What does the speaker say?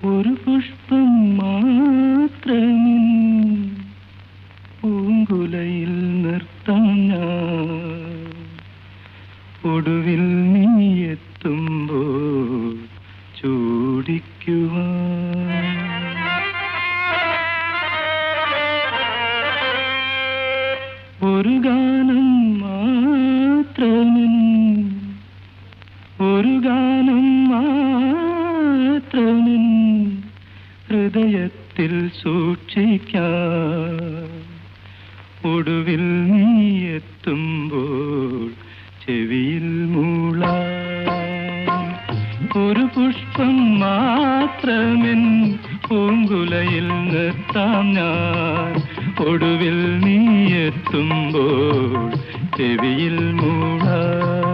ഒരു പുഷ്പം മാത്രമേ പൂങ്കുലയിൽ നിർത്താം ഞാൻ. ഒടുവിൽ നീ എത്തുമ്പോൾ ചൂടിക്കുവാൻ. ഒരു ഗാനം മാത്രമേ, ഒരു ഗാനം മാത്രമേ ഹൃദയത്തിൽ സൂക്ഷിക്കാം. ഒടുവിൽ നീ എത്തുമ്പോൾ ചെവിയിൽ മൂളാം. ഒരു പുഷ്പം മാത്രമേ പൂങ്കുലയിൽ നിർത്താം ഞാൻ. ഒടുവിൽ നീ എത്തുമ്പോൾ ചെവിയിൽ മൂളാം.